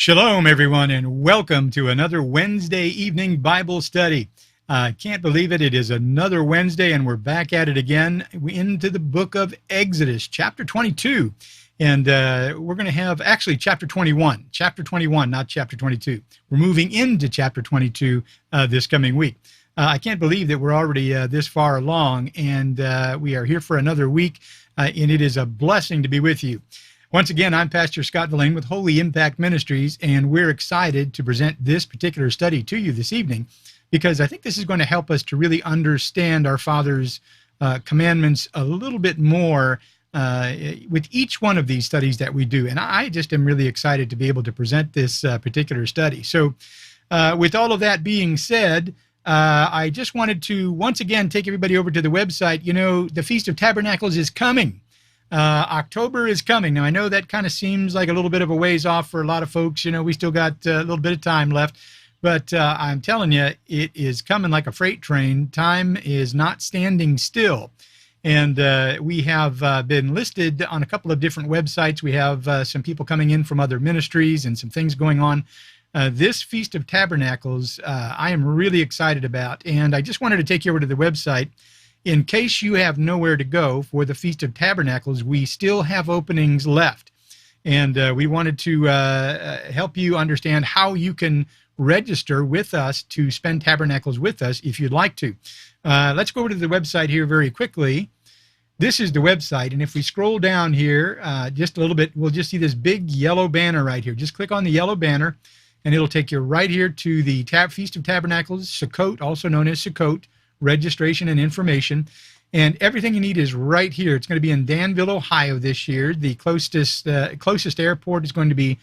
Shalom, everyone, and welcome to another Wednesday evening Bible study. I can't believe it. It is another Wednesday, and we're back at it again into the book of Exodus, chapter 22. And we're going to have, actually, chapter 21, not chapter 22. We're moving into chapter 22 this coming week. I can't believe that we're already this far along, and we are here for another week, and it is a blessing to be with you. Once again, I'm Pastor Scott Velain with Holy Impact Ministries, and we're excited to present this particular study to you this evening because I think this is going to help us to really understand our Father's commandments a little bit more with each one of these studies that we do. And I just am really excited to be able to present this particular study. So with all of that being said, I just wanted to once again take everybody over to the website. You know, the Feast of Tabernacles is coming. October is coming. Now, I know that kind of seems like a little bit of a ways off for a lot of folks. You know, we still got a little bit of time left, but I'm telling you, it is coming like a freight train. Time is not standing still. And we have been listed on a couple of different websites. We have some people coming in from other ministries and some things going on. This Feast of Tabernacles, I am really excited about. And I just wanted to take you over to the website. In case you have nowhere to go for the Feast of Tabernacles, we still have openings left. And we wanted to help you understand how you can register with us to spend Tabernacles with us if you'd like to. Let's go over to the website here very quickly. This is the website, and if we scroll down here just a little bit, we'll just see this big yellow banner right here. Just click on the yellow banner, and it'll take you right here to the Feast of Tabernacles, Sukkot, also known as Sukkot, registration and information, and everything you need is right here. It's going to be in Danville, Ohio this year. The closest airport is going to be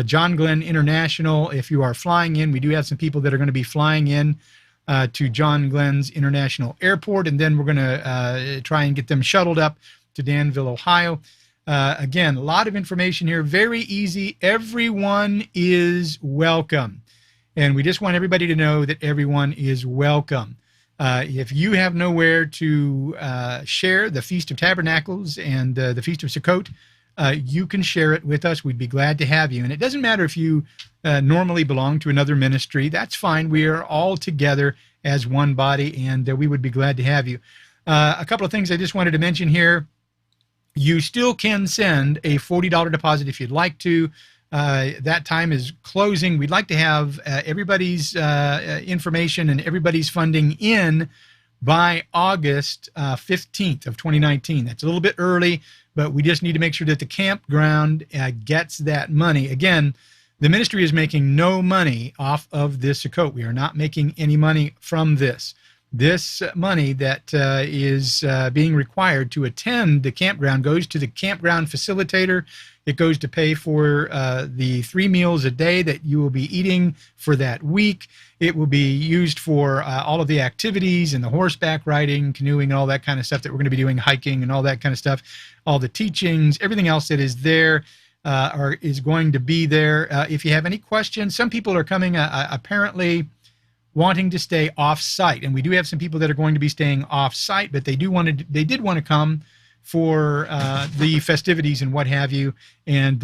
John Glenn International. If you are flying in, we do have some people that are going to be flying in to John Glenn's International Airport, and then we're going to try and get them shuttled up to Danville, Ohio. Again, a lot of information here, very easy. Everyone is welcome, and we just want everybody to know that everyone is welcome. If you have nowhere to share the Feast of Tabernacles and the Feast of Sukkot, you can share it with us. We'd be glad to have you. And it doesn't matter if you normally belong to another ministry. That's fine. We are all together as one body, and we would be glad to have you. A couple of things I just wanted to mention here. You still can send a $40 deposit if you'd like to. That time is closing. We'd like to have everybody's information and everybody's funding in by August 15th of 2019. That's a little bit early, but we just need to make sure that the campground gets that money. Again, the ministry is making no money off of this Sukkot. We are not making any money from this. This money that is being required to attend the campground goes to the campground facilitator. It goes to pay for the 3 meals a day that you will be eating for that week. It will be used for all of the activities and the horseback riding, canoeing, and all that kind of stuff that we're going to be doing, hiking and all that kind of stuff. All the teachings, everything else that is there is going to be there. If you have any questions, some people are coming apparently wanting to stay off-site, and we do have some people that are going to be staying off-site, but they did want to come for the festivities and what have you, and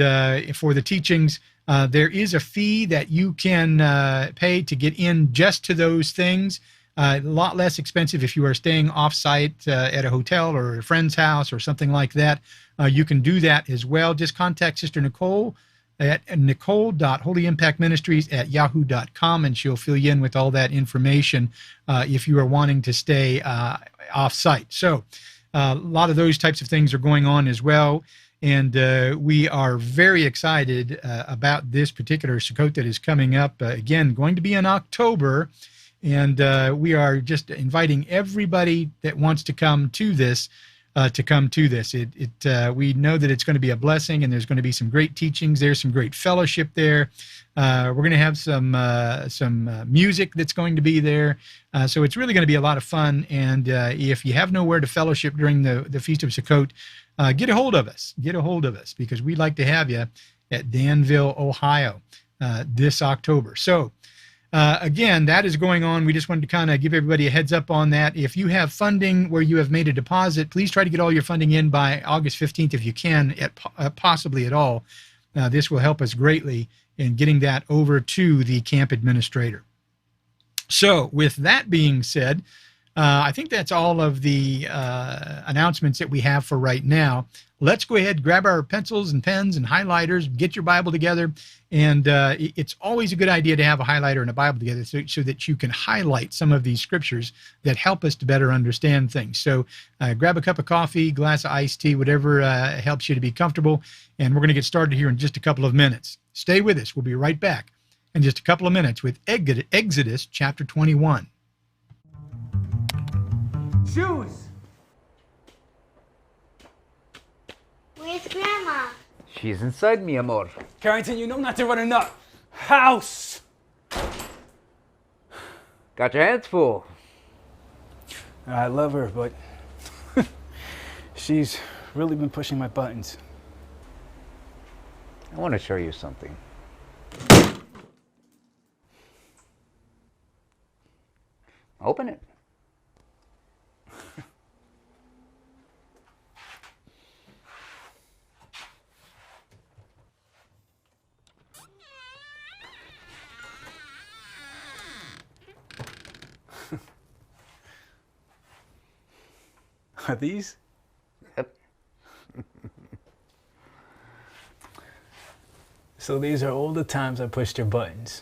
for the teachings. There is a fee that you can pay to get in just to those things. A lot less expensive if you are staying off-site at a hotel or a friend's house or something like that. You can do that as well. Just contact Sister Nicole at nicole.holyimpactministries@yahoo.com, and she'll fill you in with all that information if you are wanting to stay off-site. So a lot of those types of things are going on as well, and we are very excited about this particular Sukkot that is coming up. Again, going to be in October, and we are just inviting everybody that wants to come to this to come to this. We know that it's going to be a blessing, and there's going to be some great teachings there, some great fellowship there. We're going to have some music that's going to be there. So it's really going to be a lot of fun. And if you have nowhere to fellowship during the Feast of Sukkot, get a hold of us. Get a hold of us, because we'd like to have you at Danville, Ohio this October. So again, that is going on. We just wanted to kind of give everybody a heads up on that. If you have funding where you have made a deposit, please try to get all your funding in by August 15th if you can, possibly at all. This will help us greatly and getting that over to the camp administrator. So with that being said, I think that's all of the announcements that we have for right now. Let's go ahead, grab our pencils and pens and highlighters, get your Bible together. And it's always a good idea to have a highlighter and a Bible together so that you can highlight some of these scriptures that help us to better understand things. So grab a cup of coffee, glass of iced tea, whatever helps you to be comfortable. And we're going to get started here in just a couple of minutes. Stay with us. We'll be right back in just a couple of minutes with Exodus chapter 21. Shoes! Where's Grandma? She's inside me, amor. Carrington, you know not to run in the house. Got your hands full. I love her, but she's really been pushing my buttons. I want to show you something. Open it. Are these? Yep. So these are all the times I pushed your buttons.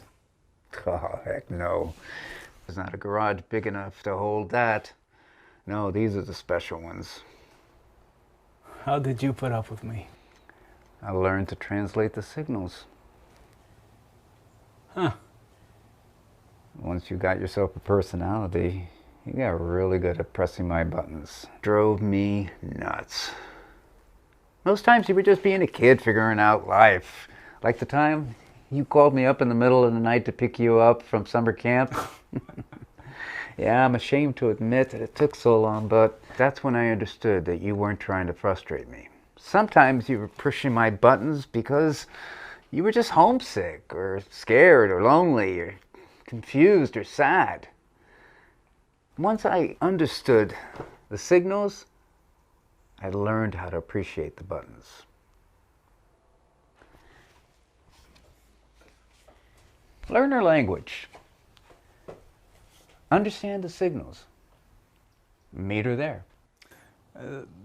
Oh, heck no. There's not a garage big enough to hold that. No, these are the special ones. How did you put up with me? I learned to translate the signals. Huh. Once you got yourself a personality, you got really good at pressing my buttons. Drove me nuts. Most times you were just being a kid figuring out life. Like the time you called me up in the middle of the night to pick you up from summer camp. Yeah, I'm ashamed to admit that it took so long, but that's when I understood that you weren't trying to frustrate me. Sometimes you were pushing my buttons because you were just homesick or scared or lonely or confused or sad. Once I understood the signals, I learned how to appreciate the buttons. Learn their language. Understand the signals. Meet her there.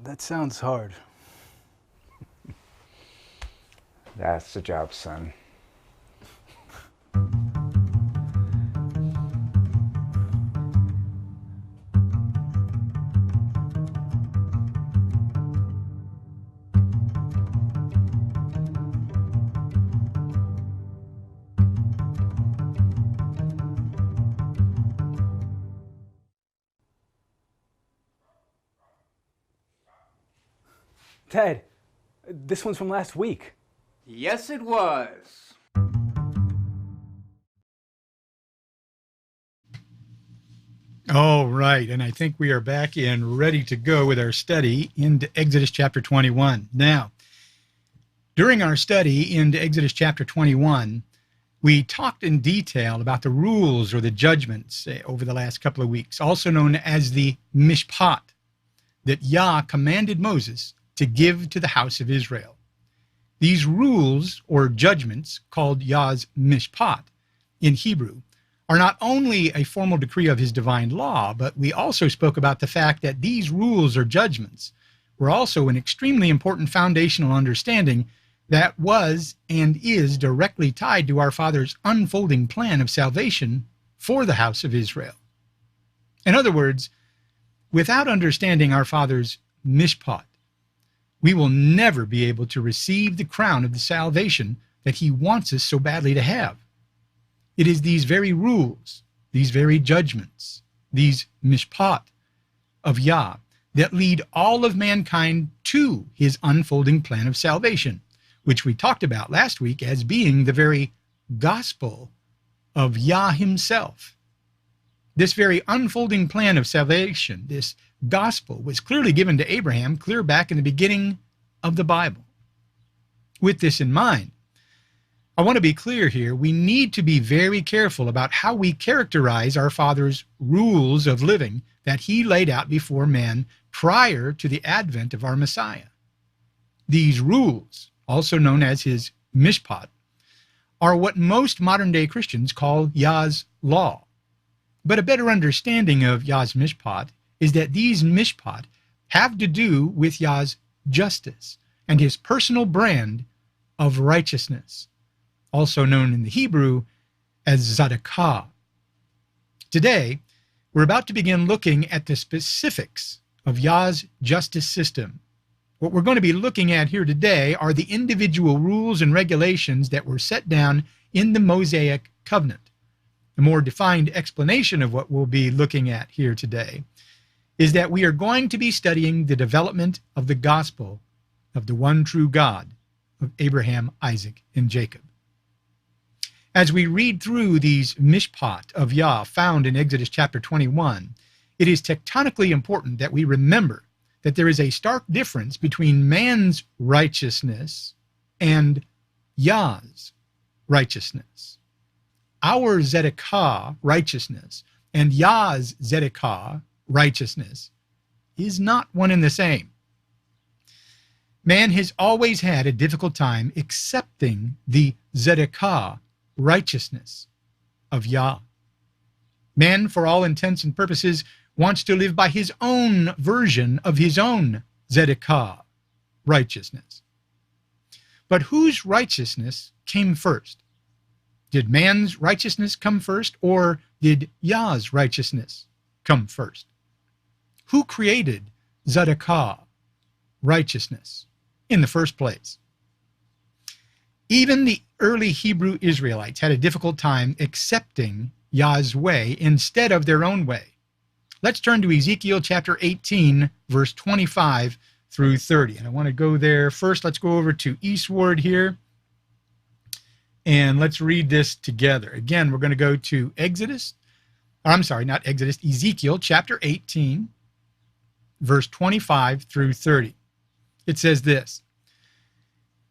That sounds hard. That's the job, son. Ted, this one's from last week. Yes, it was. All right, and I think we are back and ready to go with our study into Exodus chapter 21. Now, during our study into Exodus chapter 21, we talked in detail about the rules or the judgments over the last couple of weeks, also known as the mishpat, that Yah commanded Moses to give to the house of Israel. These rules or judgments, called Yah's mishpat in Hebrew, are not only a formal decree of his divine law, but we also spoke about the fact that these rules or judgments were also an extremely important foundational understanding that was and is directly tied to our Father's unfolding plan of salvation for the house of Israel. In other words, without understanding our Father's mishpat, we will never be able to receive the crown of the salvation that he wants us so badly to have. It is these very rules, these very judgments, these mishpat of Yah that lead all of mankind to his unfolding plan of salvation, which we talked about last week as being the very gospel of Yah himself. This very unfolding plan of salvation, this gospel, was clearly given to Abraham clear back in the beginning of the Bible. With this in mind, I want to be clear here, we need to be very careful about how we characterize our Father's rules of living that he laid out before man prior to the advent of our Messiah. These rules, also known as his mishpat, are what most modern-day Christians call Yah's law. But a better understanding of Yah's mishpat is that these mishpat have to do with Yah's justice and his personal brand of righteousness, also known in the Hebrew as tzedakah. Today, we're about to begin looking at the specifics of Yah's justice system. What we're going to be looking at here today are the individual rules and regulations that were set down in the Mosaic covenant. A more defined explanation of what we'll be looking at here today is that we are going to be studying the development of the gospel of the one true God of Abraham, Isaac, and Jacob. As we read through these mishpat of Yah found in Exodus chapter 21, it is tectonically important that we remember that there is a stark difference between man's righteousness and Yah's righteousness. Our tzedakah righteousness and Yah's tzedakah righteousness is not one and the same. Man has always had a difficult time accepting the tzedakah righteousness of Yah. Man, for all intents and purposes, wants to live by his own version of his own tzedakah righteousness. But whose righteousness came first? Did man's righteousness come first, or did Yah's righteousness come first? Who created tzedakah righteousness in the first place? Even the early Hebrew Israelites had a difficult time accepting Yah's way instead of their own way. Let's turn to Ezekiel chapter 18, verse 25 through 30. And I want to go there first. Let's go over to eastward here. And let's read this together. Again, we're going to go to Ezekiel chapter 18, verse 25 through 30. It says this: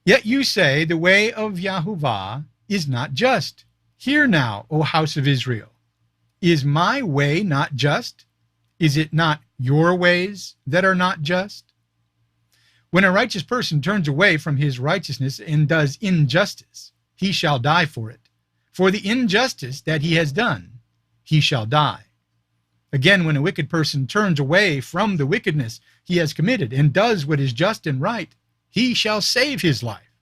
Yet you say, the way of Yahuwah is not just. Hear now, O house of Israel. Is my way not just? Is it not your ways that are not just? When a righteous person turns away from his righteousness and does injustice, he shall die for it. For the injustice that he has done, he shall die. Again, when a wicked person turns away from the wickedness he has committed and does what is just and right, he shall save his life.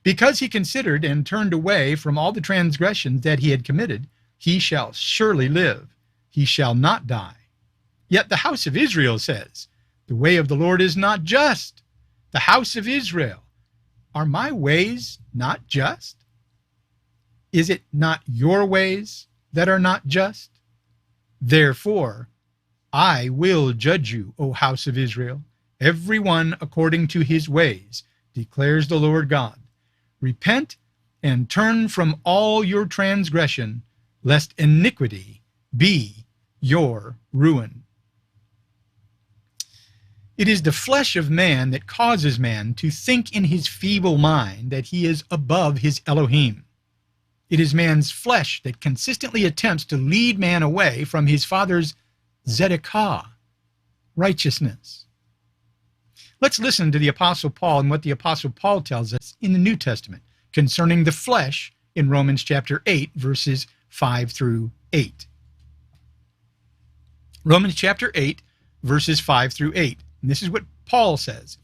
Because he considered and turned away from all the transgressions that he had committed, he shall surely live. He shall not die. Yet the house of Israel says, the way of the Lord is not just. The house of Israel, are my ways not just? Is it not your ways that are not just? Therefore, I will judge you, O house of Israel, every one according to his ways, declares the Lord God. Repent and turn from all your transgression, lest iniquity be your ruin. It is the flesh of man that causes man to think in his feeble mind that he is above his Elohim. It is man's flesh that consistently attempts to lead man away from his Father's tzedakah, righteousness. Let's listen to the Apostle Paul and what the Apostle Paul tells us in the New Testament concerning the flesh in Romans chapter 8, verses 5 through 8. Romans chapter 8, verses 5 through 8. And this is what Paul says.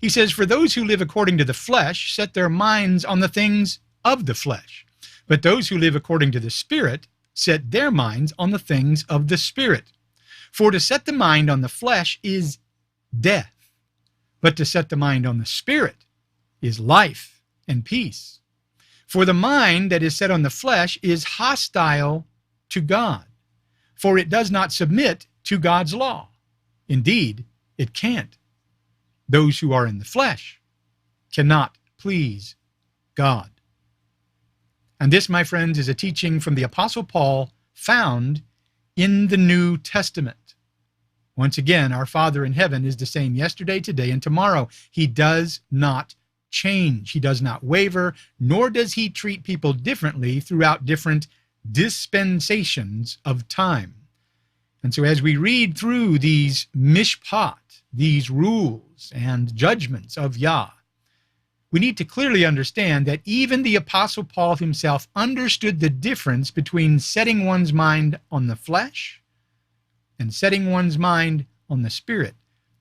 He says, For those who live according to the flesh set their minds on the things of the flesh. But those who live according to the Spirit set their minds on the things of the Spirit. For to set the mind on the flesh is death, but to set the mind on the Spirit is life and peace. For the mind that is set on the flesh is hostile to God, for it does not submit to God's law. Indeed, it can't. Those who are in the flesh cannot please God. And this, my friends, is a teaching from the Apostle Paul found in the New Testament. Once again, our Father in heaven is the same yesterday, today, and tomorrow. He does not change. He does not waver, nor does he treat people differently throughout different dispensations of time. And so as we read through these mishpat, these rules and judgments of Yah, we need to clearly understand that even the Apostle Paul himself understood the difference between setting one's mind on the flesh and setting one's mind on the Spirit,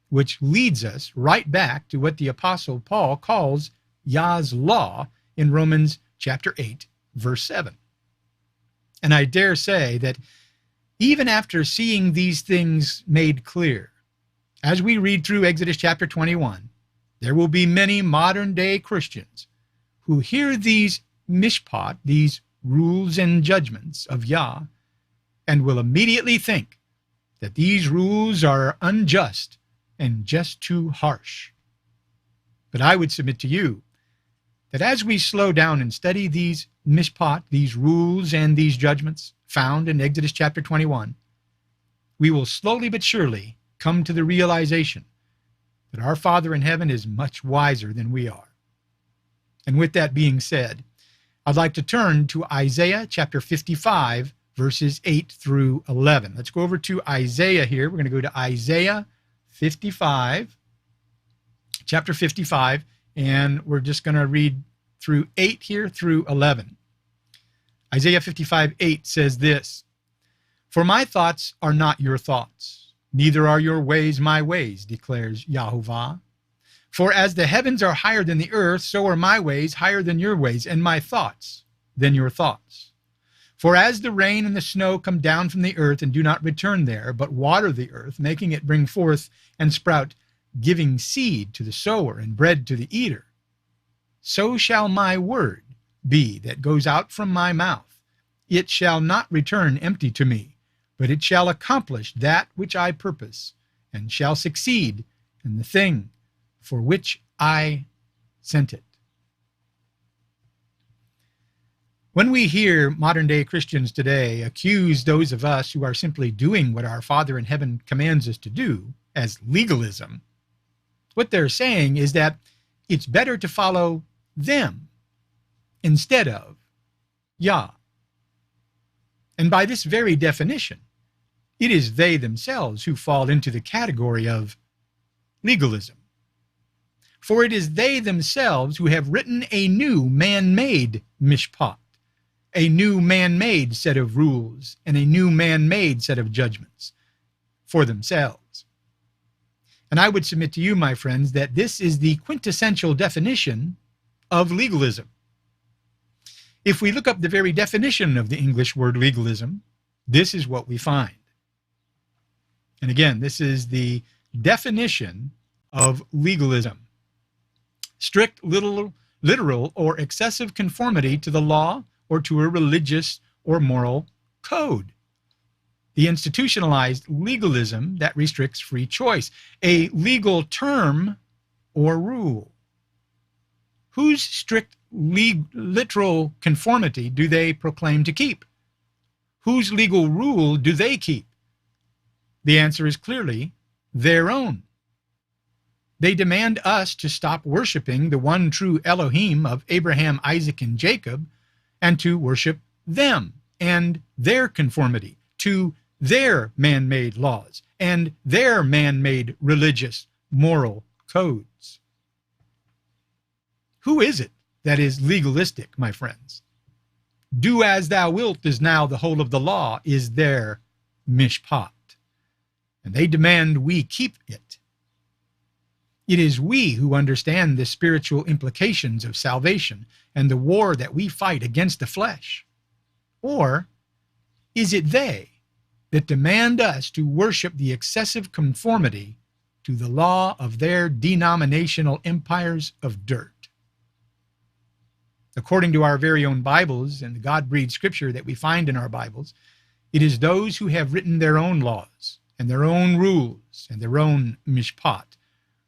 which leads us right back to what the Apostle Paul calls Yah's law in Romans chapter 8, verse 7. And I dare say that even after seeing these things made clear, as we read through Exodus chapter 21, there will be many modern-day Christians who hear these mishpat, these rules and judgments of Yah, and will immediately think that these rules are unjust and just too harsh. But I would submit to you that as we slow down and study these mishpat, these rules and these judgments found in Exodus chapter 21, we will slowly but surely come to the realization that our Father in heaven is much wiser than we are. And with that being said, I'd like to turn to Isaiah chapter 55, verses 8 through 11. Let's go over to Isaiah here. We're going to go to Isaiah 55, chapter 55, and we're just going to read through 8 here through 11. Isaiah 55, 8 says this, "For my thoughts are not your thoughts, neither are your ways my ways, declares Yahovah. For as the heavens are higher than the earth, so are my ways higher than your ways, and my thoughts than your thoughts. For as the rain and the snow come down from the earth and do not return there, but water the earth, making it bring forth and sprout, giving seed to the sower and bread to the eater, so shall my word be that goes out from my mouth. It shall not return empty to me, but it shall accomplish that which I purpose, and shall succeed in the thing for which I sent it." When we hear modern-day Christians today accuse those of us who are simply doing what our Father in heaven commands us to do as legalism, what they're saying is that it's better to follow them instead of Yah. And by this very definition, it is they themselves who fall into the category of legalism. For it is they themselves who have written a new man-made mishpat, a new man-made set of rules, and a new man-made set of judgments for themselves. And I would submit to you, my friends, that this is the quintessential definition of legalism. If we look up the very definition of the English word legalism, this is what we find. And again, this is the definition of legalism: strict, literal, or excessive conformity to the law or to a religious or moral code. The institutionalized legalism that restricts free choice, a legal term or rule. Whose strict literal conformity do they proclaim to keep? Whose legal rule do they keep? The answer is clearly their own. They demand us to stop worshiping the one true Elohim of Abraham, Isaac, and Jacob, and to worship them and their conformity to their man-made laws and their man-made religious moral codes. Who is it that is legalistic, my friends? Do as thou wilt is now the whole of the law, is their mishpat. And they demand we keep it. It is we who understand the spiritual implications of salvation and the war that we fight against the flesh. Or is it they that demand us to worship the excessive conformity to the law of their denominational empires of dirt? According to our very own Bibles and the God-breathed scripture that we find in our Bibles, it is those who have written their own laws and their own rules and their own mishpat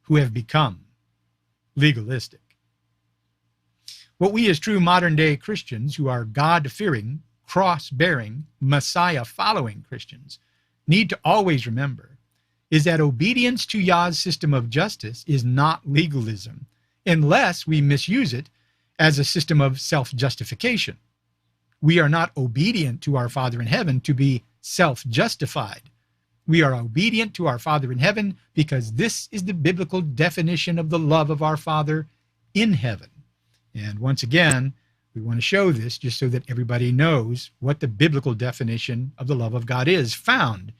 who have become legalistic. What we as true modern-day Christians who are God-fearing, cross-bearing, Messiah-following Christians need to always remember is that obedience to Yah's system of justice is not legalism unless we misuse it as a system of self-justification. We are not obedient to our Father in heaven to be self-justified. We are obedient to our Father in heaven because this is the biblical definition of the love of our Father in heaven. And once again, we want to show this just so that everybody knows what the biblical definition of the love of God is, found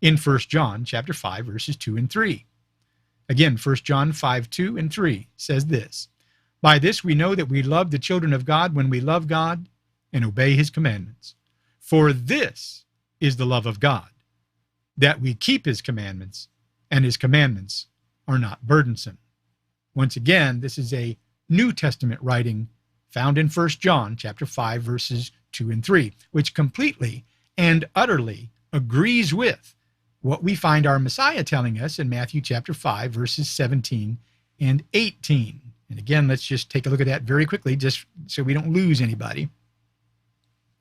in 1 John chapter 5, verses 2 and 3. Again, 1 John 5, 2 and 3 says this, "By this we know that we love the children of God when we love God and obey his commandments. For this is the love of God, that we keep his commandments, and his commandments are not burdensome." Once again, this is a New Testament writing found in 1 John chapter 5, verses 2 and 3, which completely and utterly agrees with what we find our Messiah telling us in Matthew chapter 5, verses 17 and 18. And again, let's just take a look at that very quickly, just so we don't lose anybody.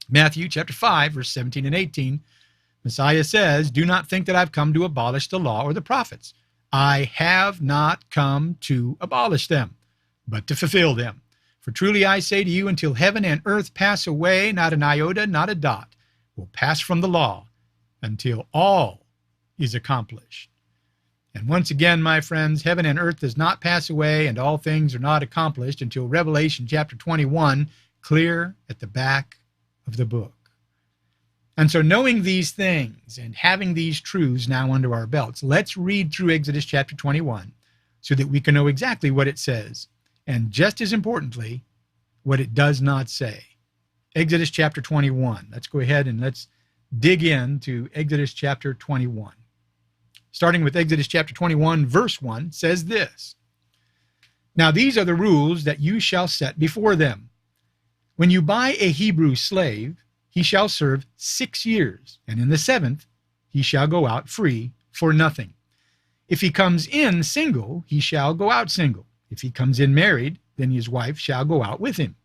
Matthew chapter 5, verse 17 and 18, Messiah says, "Do not think that I've come to abolish the law or the prophets. I have not come to abolish them, but to fulfill them. For truly I say to you, until heaven and earth pass away, not an iota, not a dot, will pass from the law until all is accomplished." And once again, my friends, heaven and earth does not pass away, and all things are not accomplished until Revelation chapter 21, clear at the back of the book. And so knowing these things and having these truths now under our belts, let's read through Exodus chapter 21 so that we can know exactly what it says, and just as importantly, what it does not say. Exodus chapter 21. Let's go ahead and let's dig into Exodus chapter 21. Starting with Exodus chapter 21, verse 1, says this, "Now these are the rules that you shall set before them. When you buy a Hebrew slave, he shall serve 6 years, and in the 7th he shall go out free for nothing. If he comes in single, he shall go out single. If he comes in married, then his wife shall go out with him.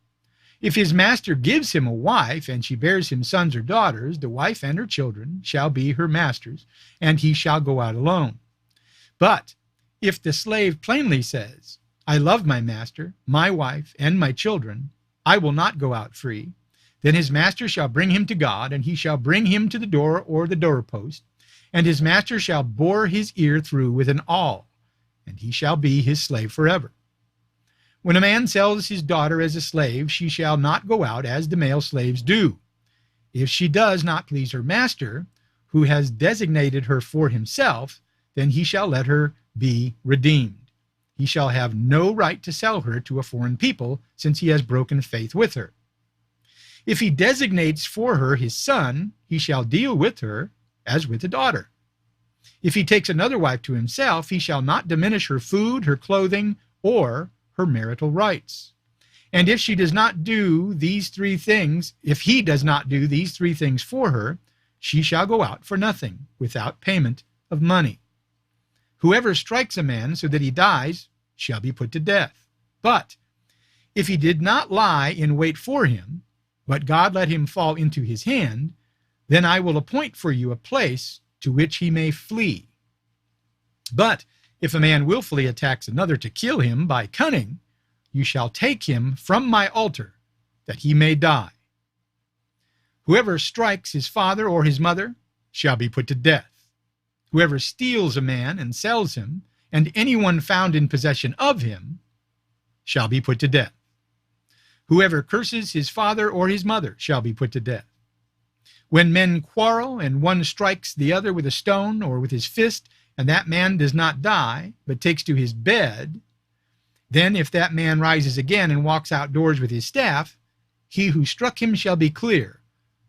If his master gives him a wife, and she bears him sons or daughters, the wife and her children shall be her master's, and he shall go out alone. But if the slave plainly says, 'I love my master, my wife, and my children, I will not go out free,' then his master shall bring him to God, and he shall bring him to the door or the doorpost, and his master shall bore his ear through with an awl, and he shall be his slave forever. When a man sells his daughter as a slave, she shall not go out as the male slaves do. If she does not please her master, who has designated her for himself, then he shall let her be redeemed. He shall have no right to sell her to a foreign people, since he has broken faith with her. If he designates for her his son, he shall deal with her as with a daughter. If he takes another wife to himself, he shall not diminish her food, her clothing, or her marital rights. And if she does not do these 3 things, if he does not do these 3 things for her, she shall go out for nothing, without payment of money. Whoever strikes a man so that he dies shall be put to death. But if he did not lie in wait for him, but God let him fall into his hand, then I will appoint for you a place to which he may flee. But if a man willfully attacks another to kill him by cunning, you shall take him from my altar, that he may die. Whoever strikes his father or his mother shall be put to death. Whoever steals a man and sells him, and anyone found in possession of him, shall be put to death. Whoever curses his father or his mother shall be put to death. When men quarrel, and one strikes the other with a stone or with his fist, and that man does not die, but takes to his bed, then if that man rises again and walks outdoors with his staff, he who struck him shall be clear.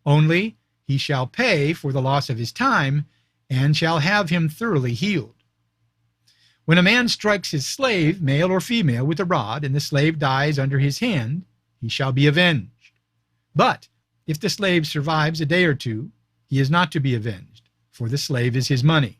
Only he shall pay for the loss of his time, and shall have him thoroughly healed. When a man strikes his slave, male or female, with a rod, and the slave dies under his hand, he shall be avenged. But if the slave survives a day or 2, he is not to be avenged, for the slave is his money.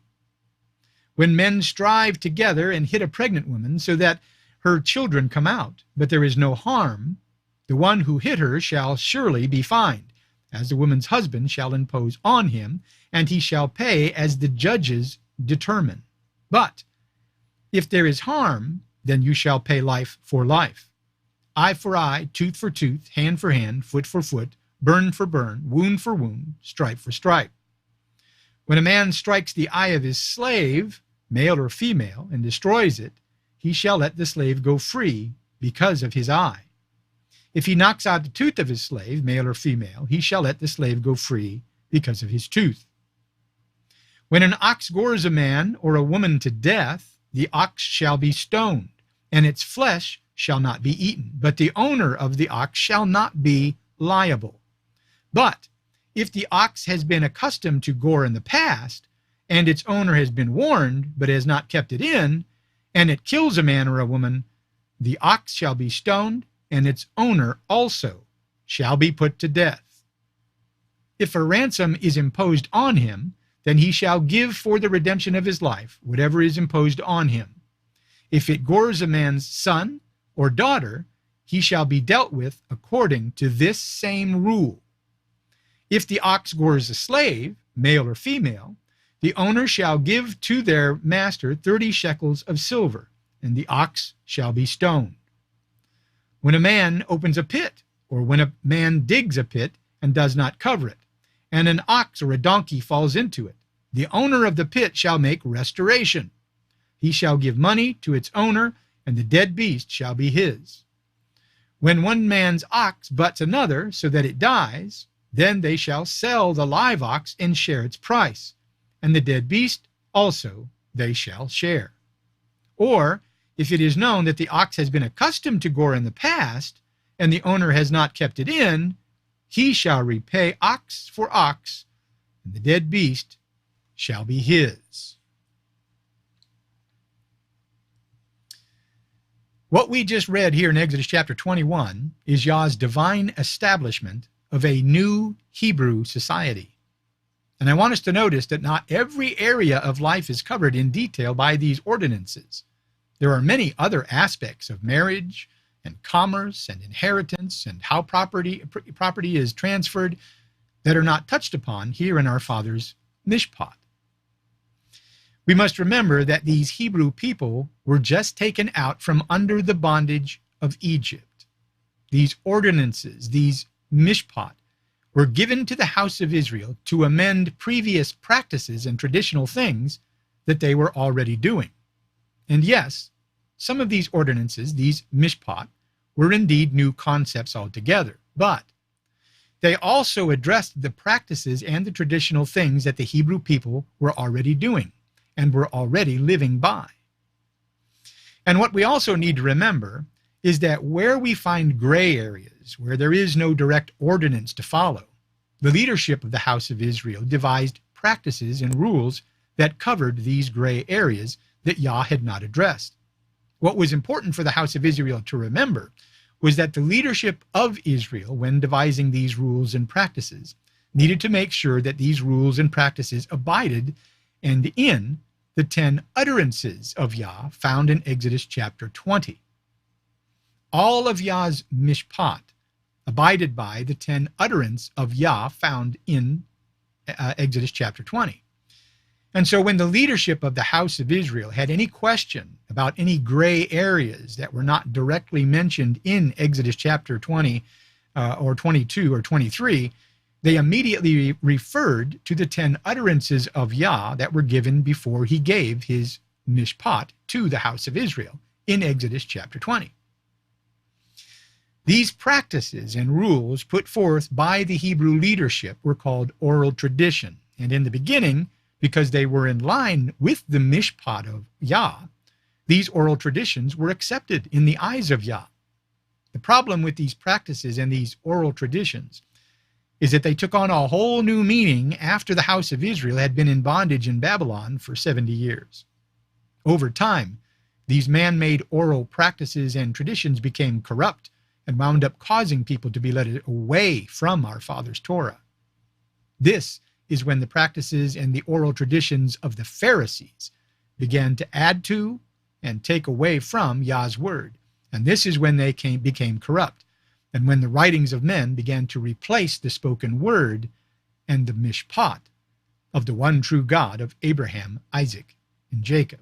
When men strive together and hit a pregnant woman so that her children come out, but there is no harm, the one who hit her shall surely be fined, as the woman's husband shall impose on him, and he shall pay as the judges determine. But if there is harm, then you shall pay life for life, eye for eye, tooth for tooth, hand for hand, foot for foot, burn for burn, wound for wound, stripe for stripe. When a man strikes the eye of his slave, male or female, and destroys it, he shall let the slave go free because of his eye. If he knocks out the tooth of his slave, male or female, he shall let the slave go free because of his tooth. When an ox gores a man or a woman to death, the ox shall be stoned, and its flesh shall not be eaten, but the owner of the ox shall not be liable. But if the ox has been accustomed to gore in the past, and its owner has been warned, but has not kept it in, and it kills a man or a woman, the ox shall be stoned, and its owner also shall be put to death. If a ransom is imposed on him, then he shall give for the redemption of his life whatever is imposed on him. If it gores a man's son or daughter, he shall be dealt with according to this same rule. If the ox gores a slave, male or female, the owner shall give to their master 30 shekels of silver, and the ox shall be stoned. When a man opens a pit, or when a man digs a pit and does not cover it, and an ox or a donkey falls into it, the owner of the pit shall make restoration. He shall give money to its owner, and the dead beast shall be his. When one man's ox butts another so that it dies, then they shall sell the live ox and share its price, and the dead beast also they shall share. Or, if it is known that the ox has been accustomed to gore in the past, and the owner has not kept it in, he shall repay ox for ox, and the dead beast shall be his. What we just read here in Exodus chapter 21 is Yah's divine establishment of a new Hebrew society. And I want us to notice that not every area of life is covered in detail by these ordinances. There are many other aspects of marriage and commerce and inheritance and how property is transferred that are not touched upon here in our Father's mishpat. We must remember that these Hebrew people were just taken out from under the bondage of Egypt. These ordinances, these mishpat, were given to the house of Israel to amend previous practices and traditional things that they were already doing. And yes, some of these ordinances, these mishpat, were indeed new concepts altogether, but they also addressed the practices and the traditional things that the Hebrew people were already doing and were already living by. And what we also need to remember is that where we find gray areas, where there is no direct ordinance to follow, the leadership of the house of Israel devised practices and rules that covered these gray areas that Yah had not addressed. What was important for the house of Israel to remember was that the leadership of Israel, when devising these rules and practices, needed to make sure that these rules and practices abided and in the 10 utterances of Yah found in Exodus chapter 20. All of Yah's mishpat abided by the 10 utterance of Yah found in Exodus chapter 20. And so when the leadership of the house of Israel had any question about any gray areas that were not directly mentioned in Exodus chapter 20 or 22 or 23, they immediately referred to the 10 utterances of Yah that were given before he gave his mishpat to the house of Israel in Exodus chapter 20. These practices and rules put forth by the Hebrew leadership were called oral tradition, and in the beginning, because they were in line with the mishpat of Yah, these oral traditions were accepted in the eyes of Yah. The problem with these practices and these oral traditions is that they took on a whole new meaning after the house of Israel had been in bondage in Babylon for 70 years. Over time, these man-made oral practices and traditions became corrupt and wound up causing people to be led away from our Father's Torah. This is when the practices and the oral traditions of the Pharisees began to add to and take away from Yah's word. And this is when they became corrupt, and when the writings of men began to replace the spoken word and the mishpat of the one true God of Abraham, Isaac, and Jacob.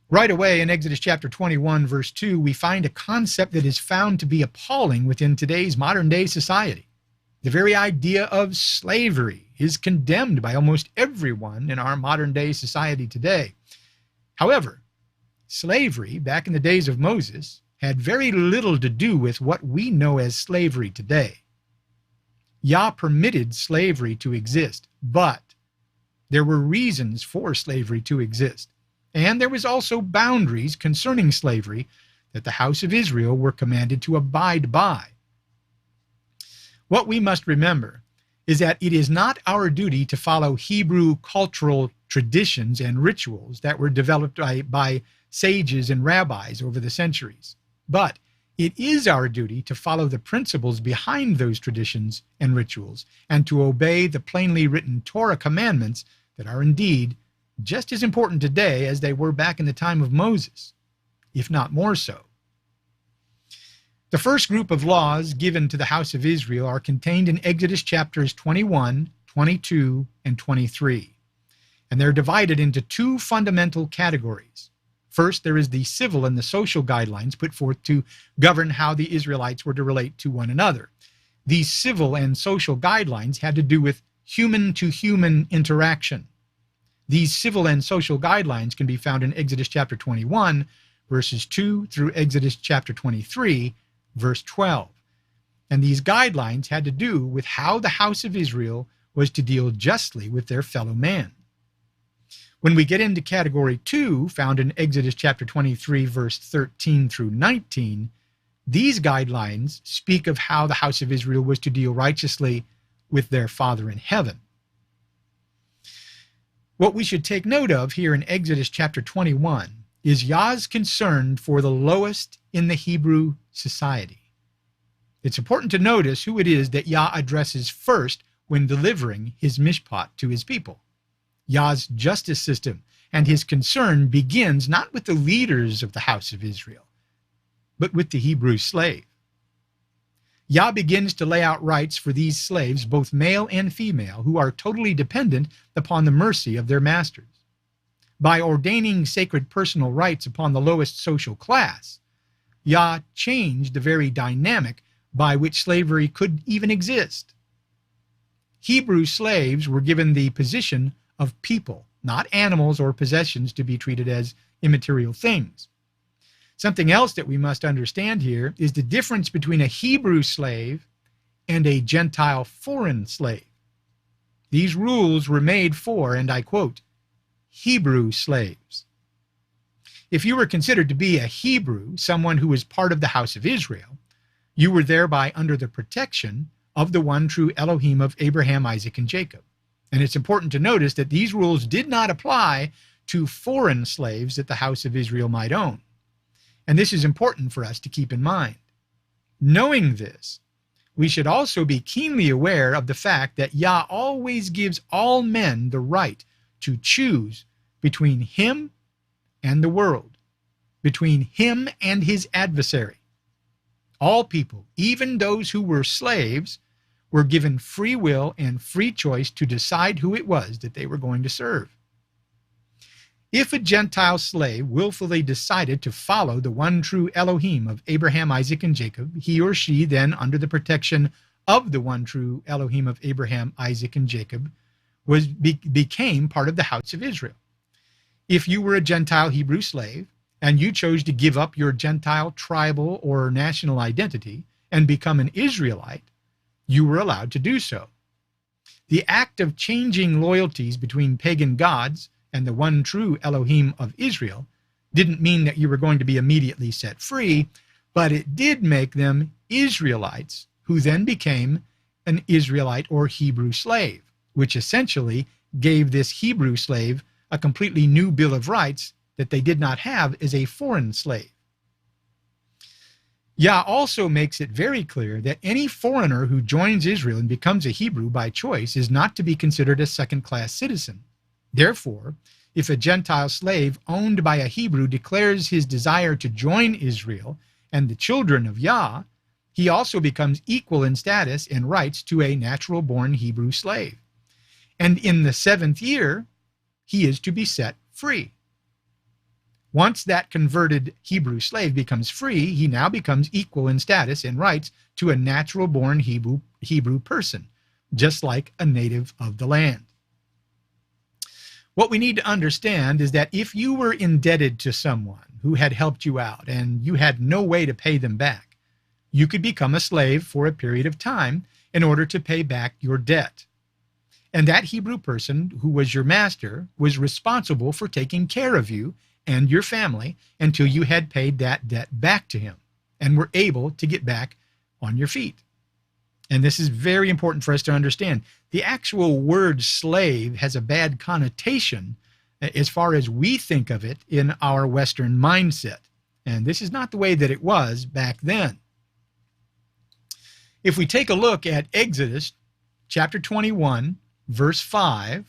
Right away in Exodus chapter 21, verse 2, we find a concept that is found to be appalling within today's modern-day society. The very idea of slavery is condemned by almost everyone in our modern-day society today. However, Slavery, back in the days of Moses, had very little to do with what we know as slavery today. Yah permitted slavery to exist, but there were reasons for slavery to exist. And there was also boundaries concerning slavery that the house of Israel were commanded to abide by. What we must remember is that it is not our duty to follow Hebrew cultural traditions and rituals that were developed by sages and rabbis over the centuries, but it is our duty to follow the principles behind those traditions and rituals and to obey the plainly written Torah commandments that are indeed just as important today as they were back in the time of Moses, if not more so. The first group of laws given to the house of Israel are contained in Exodus chapters 21, 22, and 23. And they're divided into two fundamental categories. First, there is the civil and the social guidelines put forth to govern how the Israelites were to relate to one another. These civil and social guidelines had to do with human-to-human interaction. These civil and social guidelines can be found in Exodus chapter 21, verses 2 through Exodus chapter 23, verse 12. And these guidelines had to do with how the house of Israel was to deal justly with their fellow man. When we get into category 2, found in Exodus chapter 23, verse 13 through 19, these guidelines speak of how the house of Israel was to deal righteously with their Father in heaven. What we should take note of here in Exodus chapter 21 is Yah's concern for the lowest in the Hebrew society. It's important to notice who it is that Yah addresses first when delivering his mishpat to his people. Yah's justice system and his concern begins not with the leaders of the house of Israel, but with the Hebrew slave. Yah begins to lay out rights for these slaves, both male and female, who are totally dependent upon the mercy of their masters. By ordaining sacred personal rights upon the lowest social class, Yah changed the very dynamic by which slavery could even exist. Hebrew slaves were given the position of people, not animals or possessions to be treated as immaterial things. Something else that we must understand here is the difference between a Hebrew slave and a Gentile foreign slave. These rules were made for, and I quote, Hebrew slaves. If you were considered to be a Hebrew, someone who was part of the house of Israel, you were thereby under the protection of the one true Elohim of Abraham, Isaac, and Jacob. And it's important to notice that these rules did not apply to foreign slaves that the house of Israel might own. And this is important for us to keep in mind. Knowing this, we should also be keenly aware of the fact that Yah always gives all men the right to choose between him and the world, between him and his adversary. All people, even those who were slaves, were given free will and free choice to decide who it was that they were going to serve. If a Gentile slave willfully decided to follow the one true Elohim of Abraham, Isaac, and Jacob, he or she then, under the protection of the one true Elohim of Abraham, Isaac, and Jacob, became part of the house of Israel. If you were a Gentile Hebrew slave and you chose to give up your Gentile tribal or national identity and become an Israelite, you were allowed to do so. The act of changing loyalties between pagan gods and the one true Elohim of Israel didn't mean that you were going to be immediately set free, but it did make them Israelites, who then became an Israelite or Hebrew slave, which essentially gave this Hebrew slave a completely new bill of rights that they did not have as a foreign slave. Yah also makes it very clear that any foreigner who joins Israel and becomes a Hebrew by choice is not to be considered a second-class citizen. Therefore, if a Gentile slave owned by a Hebrew declares his desire to join Israel and the children of Yah, he also becomes equal in status and rights to a natural-born Hebrew slave. And in the 7th year, he is to be set free. Once that converted Hebrew slave becomes free, he now becomes equal in status and rights to a natural-born Hebrew person, just like a native of the land. What we need to understand is that if you were indebted to someone, who had helped you out and you had no way to pay them back, you could become a slave for a period of time in order to pay back your debt. And that Hebrew person who was your master was responsible for taking care of you and your family until you had paid that debt back to him and were able to get back on your feet. And this is very important for us to understand. The actual word slave has a bad connotation as far as we think of it in our Western mindset. And this is not the way that it was back then. If we take a look at Exodus chapter 21, verse 5,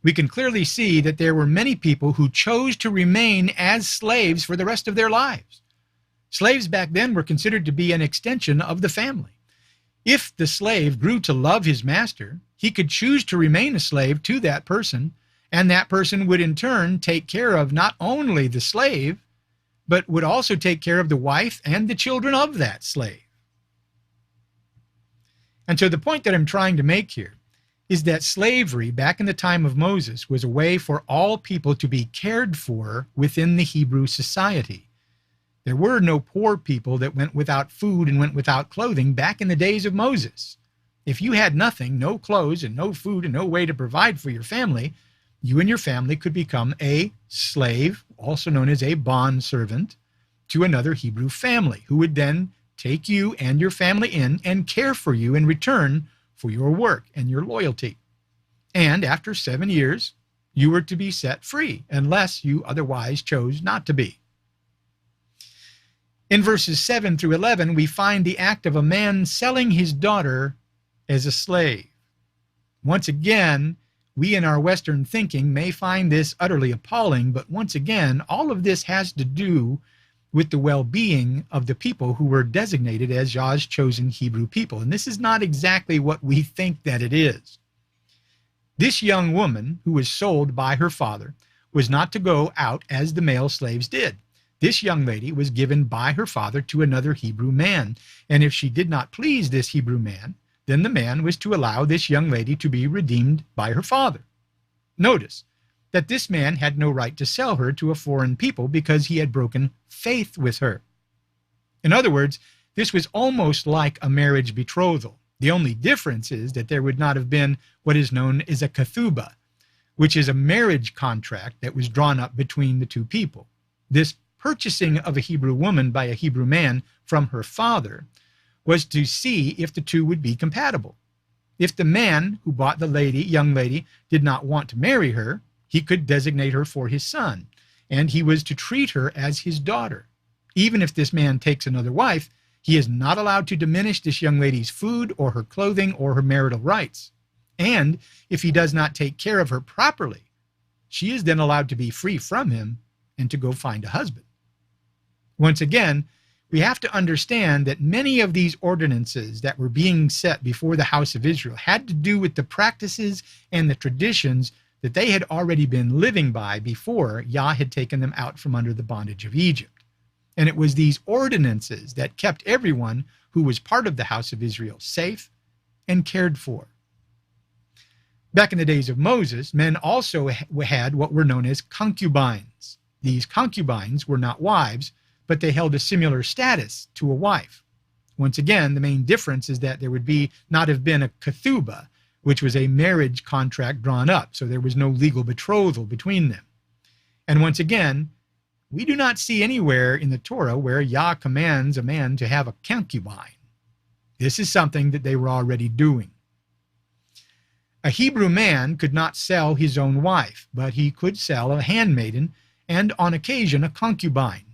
we can clearly see that there were many people who chose to remain as slaves for the rest of their lives. Slaves back then were considered to be an extension of the family. If the slave grew to love his master, he could choose to remain a slave to that person, and that person would in turn take care of not only the slave, but would also take care of the wife and the children of that slave. And so the point that I'm trying to make here is that slavery back in the time of Moses was a way for all people to be cared for within the Hebrew society. There were no poor people that went without food and went without clothing back in the days of Moses. If you had nothing, no clothes and no food and no way to provide for your family, you and your family could become a slave, also known as a bondservant, to another Hebrew family, who would then take you and your family in and care for you in return for your work and your loyalty. And after 7 years, you were to be set free, unless you otherwise chose not to be. In verses 7 through 11, we find the act of a man selling his daughter as a slave. Once again, we in our Western thinking may find this utterly appalling, but once again, all of this has to do with the well-being of the people who were designated as Yah's chosen Hebrew people. And this is not exactly what we think that it is. This young woman who was sold by her father was not to go out as the male slaves did. This young lady was given by her father to another Hebrew man, and if she did not please this Hebrew man, then the man was to allow this young lady to be redeemed by her father. Notice that this man had no right to sell her to a foreign people because he had broken faith with her. In other words, this was almost like a marriage betrothal. The only difference is that there would not have been what is known as a ketubah, which is a marriage contract that was drawn up between the two people. This purchasing of a Hebrew woman by a Hebrew man from her father was to see if the two would be compatible. If the man who bought the young lady, did not want to marry her, he could designate her for his son, and he was to treat her as his daughter. Even if this man takes another wife, he is not allowed to diminish this young lady's food or her clothing or her marital rights. And if he does not take care of her properly, she is then allowed to be free from him and to go find a husband. Once again, we have to understand that many of these ordinances that were being set before the house of Israel had to do with the practices and the traditions that they had already been living by before Yah had taken them out from under the bondage of Egypt. And it was these ordinances that kept everyone who was part of the house of Israel safe and cared for. Back in the days of Moses, men also had what were known as concubines. These concubines were not wives, but they held a similar status to a wife. Once again, the main difference is that there would not have been a ketubah, which was a marriage contract drawn up, so there was no legal betrothal between them. And once again, we do not see anywhere in the Torah where Yah commands a man to have a concubine. This is something that they were already doing. A Hebrew man could not sell his own wife, but he could sell a handmaiden and on occasion a concubine.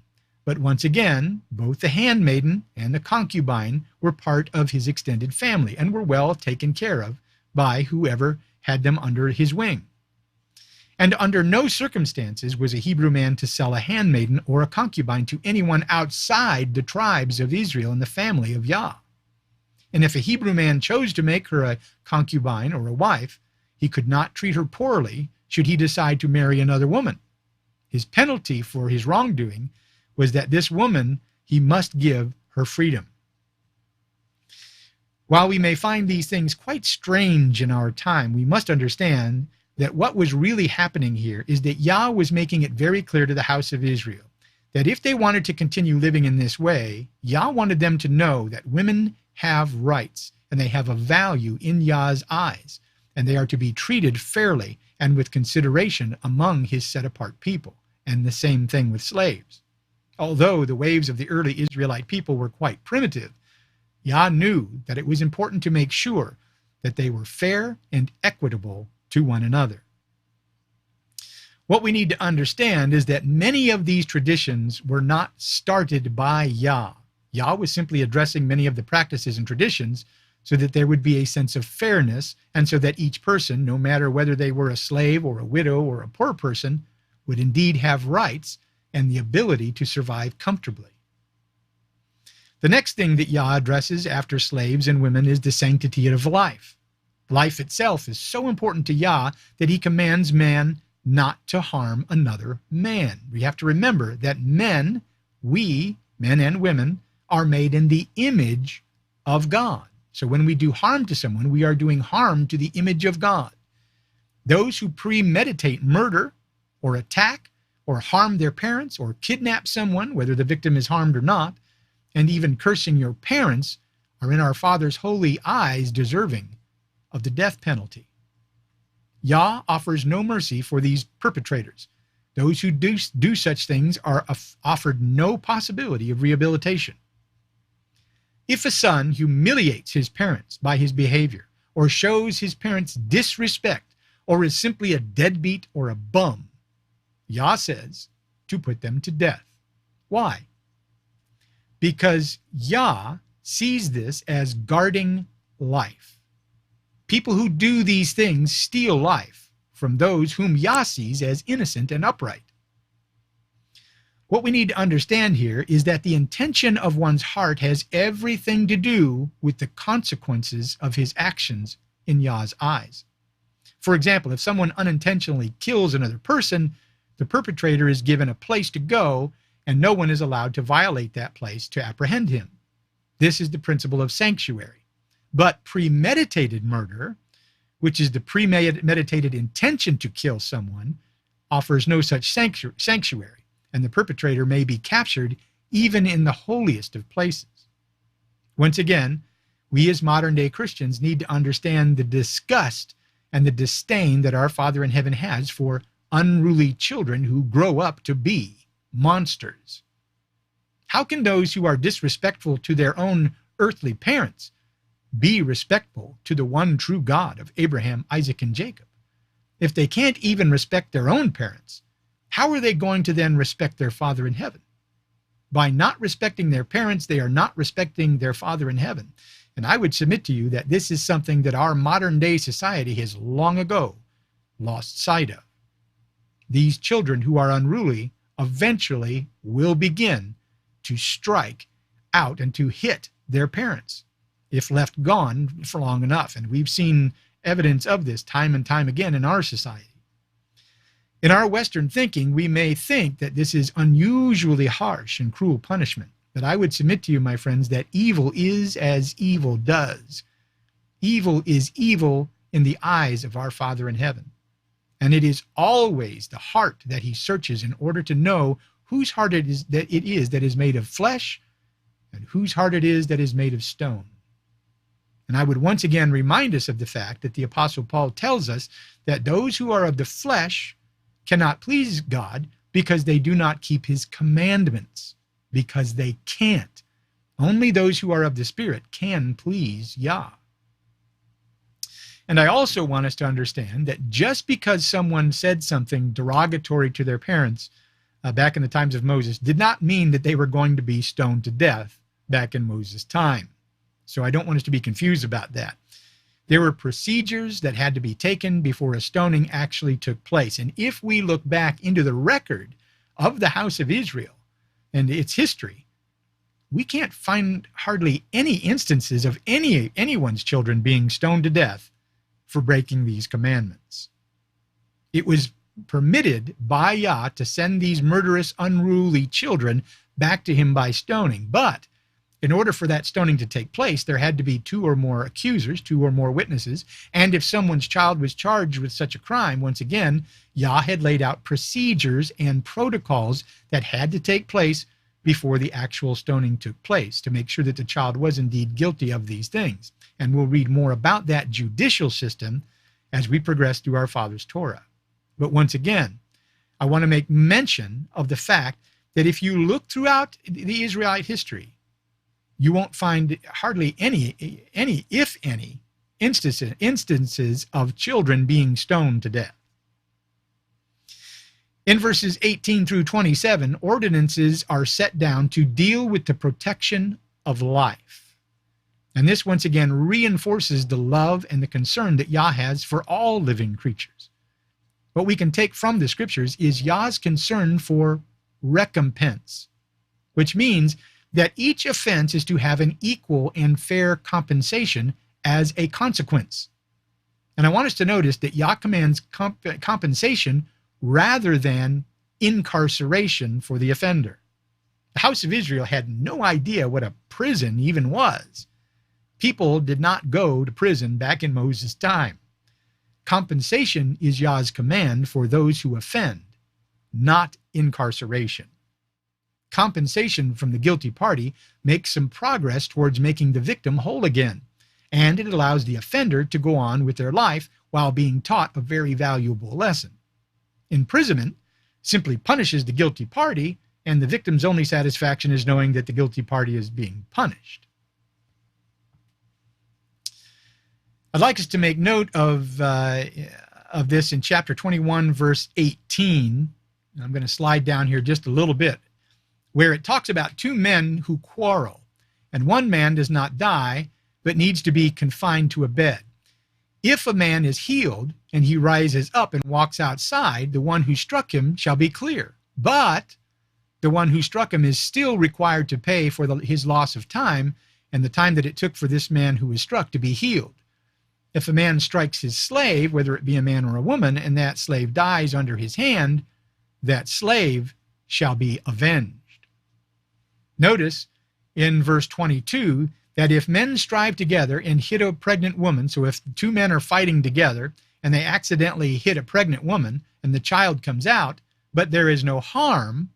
But once again, both the handmaiden and the concubine were part of his extended family and were well taken care of by whoever had them under his wing. And under no circumstances was a Hebrew man to sell a handmaiden or a concubine to anyone outside the tribes of Israel and the family of Yah. And if a Hebrew man chose to make her a concubine or a wife, he could not treat her poorly should he decide to marry another woman. His penalty for his wrongdoing was that this woman he must give her freedom. While we may find these things quite strange in our time, we must understand that what was really happening here is that Yah was making it very clear to the house of Israel that if they wanted to continue living in this way, Yah wanted them to know that women have rights and they have a value in Yah's eyes, and they are to be treated fairly and with consideration among his set-apart people, and the same thing with slaves. Although the ways of the early Israelite people were quite primitive, Yah knew that it was important to make sure that they were fair and equitable to one another. What we need to understand is that many of these traditions were not started by Yah. Yah was simply addressing many of the practices and traditions so that there would be a sense of fairness, and so that each person, no matter whether they were a slave or a widow or a poor person, would indeed have rights and the ability to survive comfortably. The next thing that Yah addresses after slaves and women is the sanctity of life. Life itself is so important to Yah that he commands man not to harm another man. We have to remember that men and women, are made in the image of God. So when we do harm to someone, we are doing harm to the image of God. Those who premeditate murder or attack or harm their parents or kidnap someone, whether the victim is harmed or not, and even cursing your parents, are in our Father's holy eyes deserving of the death penalty. Yah offers no mercy for these perpetrators. Those who do such things are offered no possibility of rehabilitation. If a son humiliates his parents by his behavior, or shows his parents disrespect, or is simply a deadbeat or a bum, Yah says to put them to death. Why? Because Yah sees this as guarding life. People who do these things steal life from those whom Yah sees as innocent and upright. What we need to understand here is that the intention of one's heart has everything to do with the consequences of his actions in Yah's eyes. For example, if someone unintentionally kills another person, the perpetrator is given a place to go, and no one is allowed to violate that place to apprehend him. This is the principle of sanctuary. But premeditated murder, which is the premeditated intention to kill someone, offers no such sanctuary, and the perpetrator may be captured even in the holiest of places. Once again, we as modern-day Christians need to understand the disgust and the disdain that our Father in heaven has for unruly children who grow up to be monsters. How can those who are disrespectful to their own earthly parents be respectful to the one true God of Abraham, Isaac, and Jacob? If they can't even respect their own parents, how are they going to then respect their Father in heaven? By not respecting their parents, they are not respecting their Father in heaven. And I would submit to you that this is something that our modern-day society has long ago lost sight of. These children who are unruly eventually will begin to strike out and to hit their parents if left gone for long enough. And we've seen evidence of this time and time again in our society. In our Western thinking, we may think that this is unusually harsh and cruel punishment. But I would submit to you, my friends, that evil is as evil does. Evil is evil in the eyes of our Father in heaven. And it is always the heart that he searches in order to know whose heart it is that is made of flesh and whose heart it is that is made of stone. And I would once again remind us of the fact that the Apostle Paul tells us that those who are of the flesh cannot please God because they do not keep his commandments, because they can't. Only those who are of the Spirit can please Yah. And I also want us to understand that just because someone said something derogatory to their parents back in the times of Moses did not mean that they were going to be stoned to death back in Moses' time. So I don't want us to be confused about that. There were procedures that had to be taken before a stoning actually took place. And if we look back into the record of the house of Israel and its history, we can't find hardly any instances of anyone's children being stoned to death for breaking these commandments. It was permitted by Yah to send these murderous, unruly children back to him by stoning. But In order for that stoning to take place, there had to be 2 or more accusers, 2 or more witnesses. And if someone's child was charged with such a crime, once again, Yah had laid out procedures and protocols that had to take place before the actual stoning took place to make sure that the child was indeed guilty of these things. And we'll read more about that judicial system as we progress through our Father's Torah. But once again, I want to make mention of the fact that if you look throughout the Israelite history, you won't find hardly any, if any, instances of children being stoned to death. In verses 18 through 27, ordinances are set down to deal with the protection of life. And this once again reinforces the love and the concern that Yah has for all living creatures. What we can take from the scriptures is Yah's concern for recompense, which means that each offense is to have an equal and fair compensation as a consequence. And I want us to notice that Yah commands compensation rather than incarceration for the offender. The house of Israel had no idea what a prison even was. People did not go to prison back in Moses' time. Compensation is Yah's command for those who offend, not incarceration. Compensation from the guilty party makes some progress towards making the victim whole again, and it allows the offender to go on with their life while being taught a very valuable lesson. Imprisonment simply punishes the guilty party, and the victim's only satisfaction is knowing that the guilty party is being punished. I'd like us to make note of this in chapter 21, verse 18. I'm going to slide down here just a little bit, where it talks about 2 men who quarrel, and one man does not die, but needs to be confined to a bed. If a man is healed, and he rises up and walks outside, the one who struck him shall be clear. But the one who struck him is still required to pay for his loss of time, and the time that it took for this man who was struck to be healed. If a man strikes his slave, whether it be a man or a woman, and that slave dies under his hand, that slave shall be avenged. Notice in verse 22 that if men strive together and hit a pregnant woman, so if 2 men are fighting together and they accidentally hit a pregnant woman and the child comes out, but there is no harm,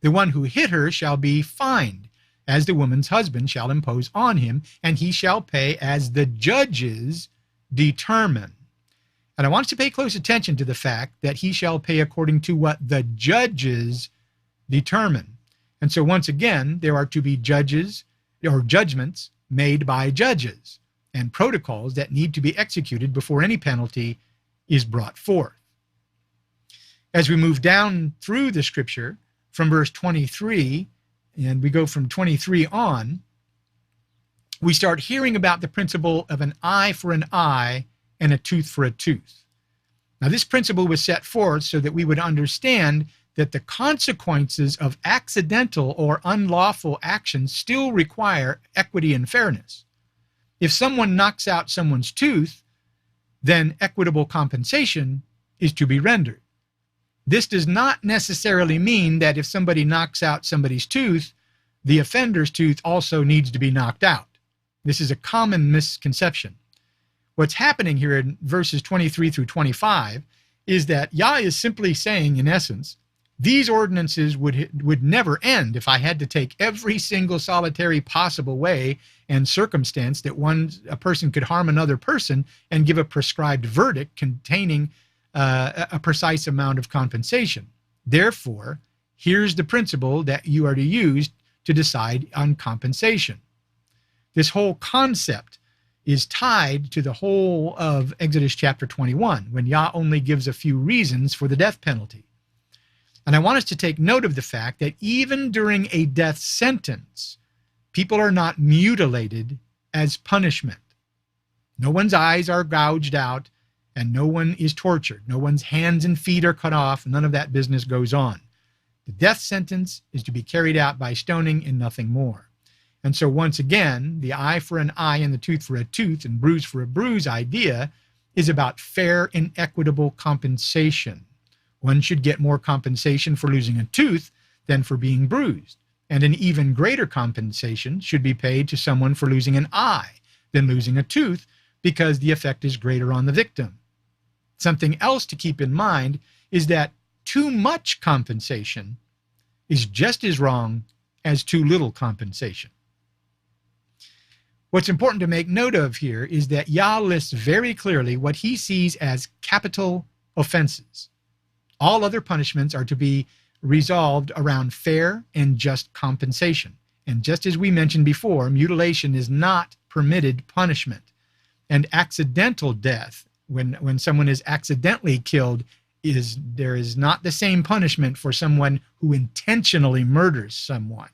the one who hit her shall be fined, as the woman's husband shall impose on him, and he shall pay as the judges determine. And I want you to pay close attention to the fact that he shall pay according to what the judges determine. And so once again, there are to be judges or judgments made by judges and protocols that need to be executed before any penalty is brought forth. As we move down through the scripture from verse 23, and we go from 23 on, we start hearing about the principle of an eye for an eye and a tooth for a tooth. Now, this principle was set forth so that we would understand that the consequences of accidental or unlawful actions still require equity and fairness. If someone knocks out someone's tooth, then equitable compensation is to be rendered. This does not necessarily mean that if somebody knocks out somebody's tooth, the offender's tooth also needs to be knocked out. This is a common misconception. What's happening here in verses 23 through 25 is that Yah is simply saying, in essence, these ordinances would never end if I had to take every single solitary possible way and circumstance that a person could harm another person and give a prescribed verdict containing a precise amount of compensation. Therefore, here's the principle that you are to use to decide on compensation. This whole concept is tied to the whole of Exodus chapter 21, when Yah only gives a few reasons for the death penalty. And I want us to take note of the fact that even during a death sentence, people are not mutilated as punishment. No one's eyes are gouged out, and no one is tortured. No one's hands and feet are cut off. None of that business goes on. The death sentence is to be carried out by stoning and nothing more. And so once again, the eye for an eye and the tooth for a tooth and bruise for a bruise idea is about fair and equitable compensation. One should get more compensation for losing a tooth than for being bruised. And an even greater compensation should be paid to someone for losing an eye than losing a tooth, because the effect is greater on the victim. Something else to keep in mind is that too much compensation is just as wrong as too little compensation. What's important to make note of here is that Yah lists very clearly what he sees as capital offenses. All other punishments are to be resolved around fair and just compensation. And just as we mentioned before, mutilation is not permitted punishment. And accidental death, when someone is accidentally killed, there is not the same punishment for someone who intentionally murders someone.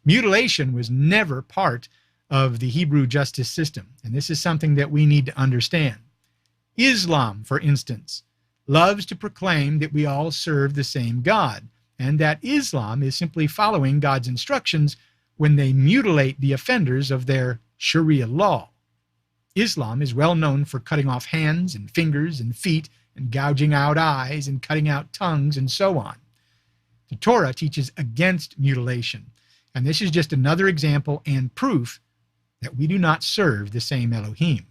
Mutilation was never part of the Hebrew justice system, and this is something that we need to understand. Islam, for instance, loves to proclaim that we all serve the same God, and that Islam is simply following God's instructions when they mutilate the offenders of their Sharia law. Islam is well known for cutting off hands and fingers and feet and gouging out eyes and cutting out tongues and so on. The Torah teaches against mutilation, and this is just another example and proof that we do not serve the same Elohim.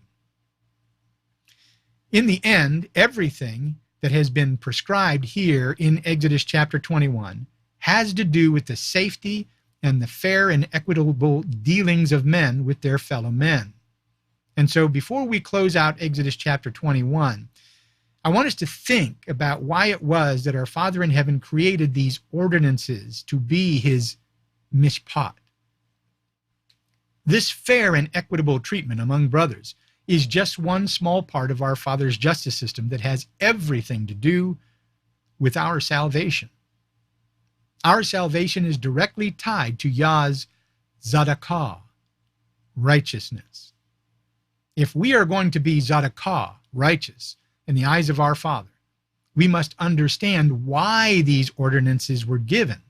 In the end, everything that has been prescribed here in Exodus chapter 21 has to do with the safety and the fair and equitable dealings of men with their fellow men. And so before we close out Exodus chapter 21, I want us to think about why it was that our Father in heaven created these ordinances to be his mishpat. This fair and equitable treatment among brothers is just one small part of our Father's justice system that has everything to do with our salvation. Our salvation is directly tied to Yah's tzedakah, righteousness. If we are going to be tzedakah, righteous, in the eyes of our Father, we must understand why these ordinances were given.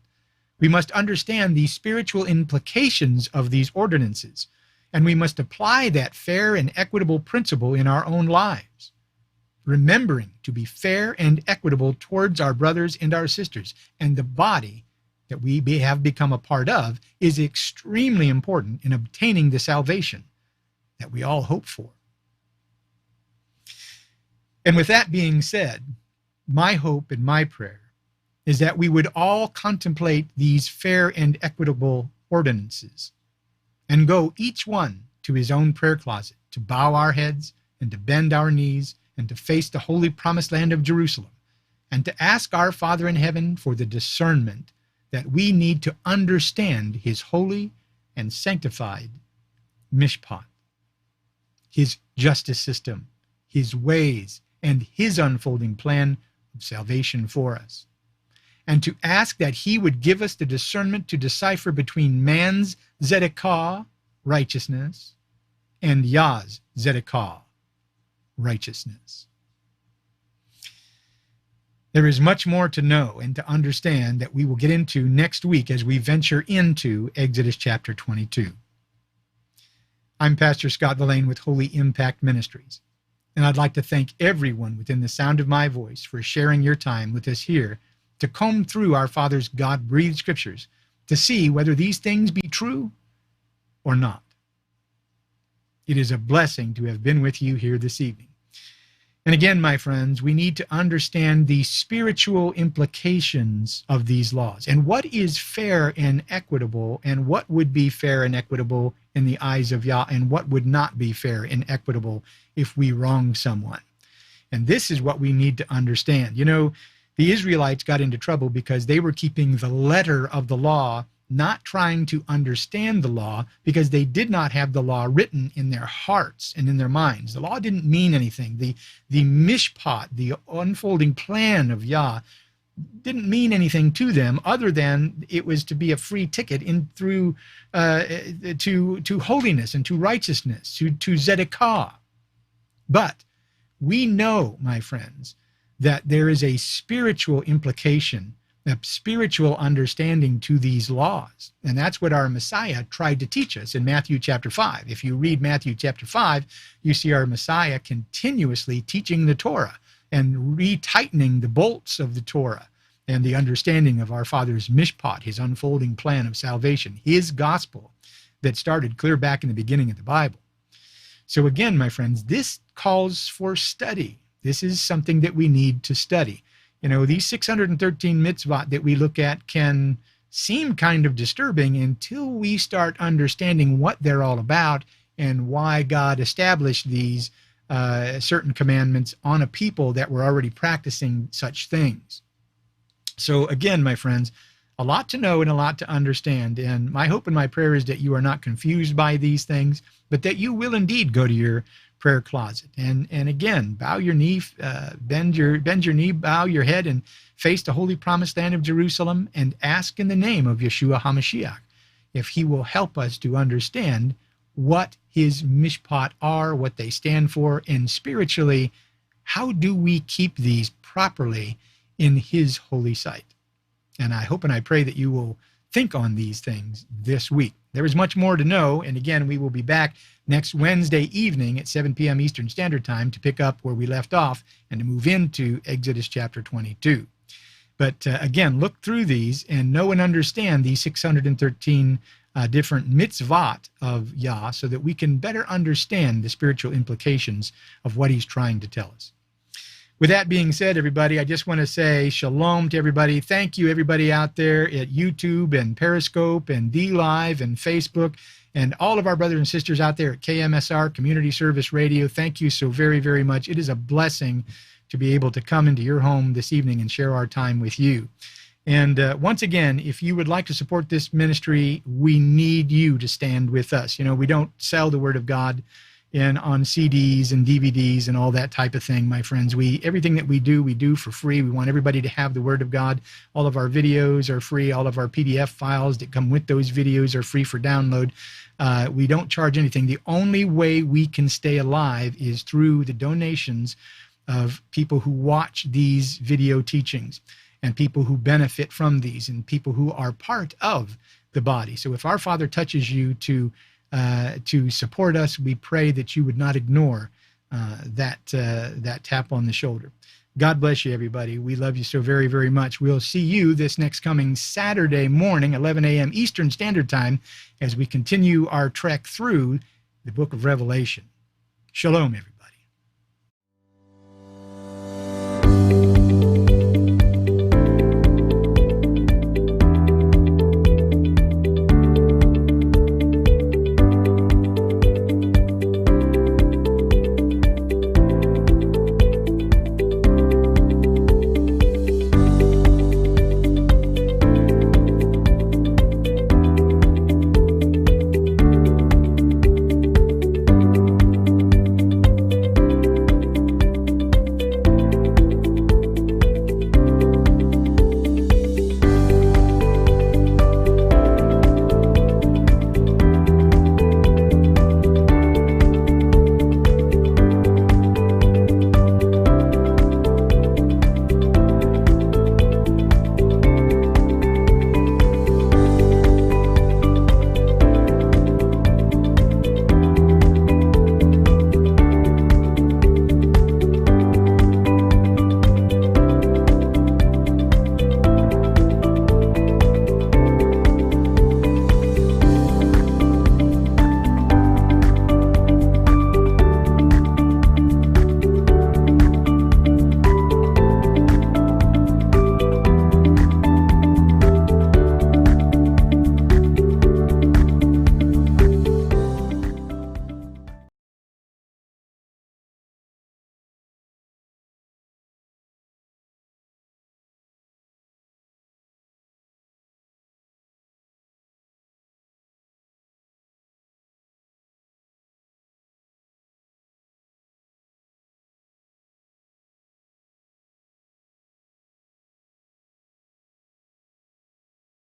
We must understand the spiritual implications of these ordinances, and we must apply that fair and equitable principle in our own lives, remembering to be fair and equitable towards our brothers and our sisters. And the body that we have become a part of is extremely important in obtaining the salvation that we all hope for. And with that being said, my hope and my prayer is that we would all contemplate these fair and equitable ordinances and go each one to his own prayer closet to bow our heads and to bend our knees and to face the holy promised land of Jerusalem and to ask our Father in heaven for the discernment that we need to understand his holy and sanctified mishpat, his justice system, his ways, and his unfolding plan of salvation for us. And to ask that he would give us the discernment to decipher between man's tzedakah, righteousness, and Yah's tzedakah, righteousness. There is much more to know and to understand that we will get into next week as we venture into Exodus chapter 22. I'm Pastor Scott Velain with Holy Impact Ministries, and I'd like to thank everyone within the sound of my voice for sharing your time with us here to comb through our Father's God-breathed scriptures to see whether these things be true or not. It is a blessing to have been with you here this evening. And again, my friends, we need to understand the spiritual implications of these laws and what is fair and equitable and what would be fair and equitable in the eyes of Yah and what would not be fair and equitable if we wrong someone. And this is what we need to understand. You know, the Israelites got into trouble because they were keeping the letter of the law, not trying to understand the law, because they did not have the law written in their hearts and in their minds. The law didn't mean anything. The mishpat, the unfolding plan of Yah, didn't mean anything to them other than it was to be a free ticket in through to holiness and to righteousness, to tzedakah. But we know, my friends, that there is a spiritual implication, a spiritual understanding to these laws. And that's what our Messiah tried to teach us in Matthew chapter 5. If you read Matthew chapter 5, you see our Messiah continuously teaching the Torah and retightening the bolts of the Torah and the understanding of our Father's mishpat, his unfolding plan of salvation, his gospel that started clear back in the beginning of the Bible. So again, my friends, this calls for study. This is something that we need to study. You know, these 613 mitzvot that we look at can seem kind of disturbing until we start understanding what they're all about and why God established these certain commandments on a people that were already practicing such things. So again, my friends, a lot to know and a lot to understand. And my hope and my prayer is that you are not confused by these things, but that you will indeed go to your prayer closet. And again, bow your knee, bend your knee, bow your head, and face the holy promised land of Jerusalem, and ask in the name of Yeshua HaMashiach if he will help us to understand what his mishpat are, what they stand for, and spiritually, how do we keep these properly in his holy sight? And I hope and I pray that you will think on these things this week. There is much more to know, and again, we will be back next Wednesday evening at 7 p.m. Eastern Standard Time to pick up where we left off and to move into Exodus chapter 22. But again, look through these and know and understand these 613 different mitzvot of Yah, so that we can better understand the spiritual implications of what he's trying to tell us. With that being said, everybody, I just want to say shalom to everybody. Thank you, everybody out there at YouTube and Periscope and DLive and Facebook, and all of our brothers and sisters out there at KMSR, Community Service Radio. Thank you so very, very much. It is a blessing to be able to come into your home this evening and share our time with you. And once again, if you would like to support this ministry, we need you to stand with us. You know, we don't sell the Word of God on CDs and DVDs and all that type of thing, my friends. Everything that we do for free. We want everybody to have the Word of God. All of our videos are free. All of our PDF files that come with those videos are free for download. We don't charge anything. The only way we can stay alive is through the donations of people who watch these video teachings, and people who benefit from these, and people who are part of the body. So if our Father touches you to support us, we pray that you would not ignore that tap on the shoulder. God bless you, everybody. We love you so very, very much. We'll see you this next coming Saturday morning, 11 a.m. Eastern Standard Time, as we continue our trek through the book of Revelation. Shalom, everybody.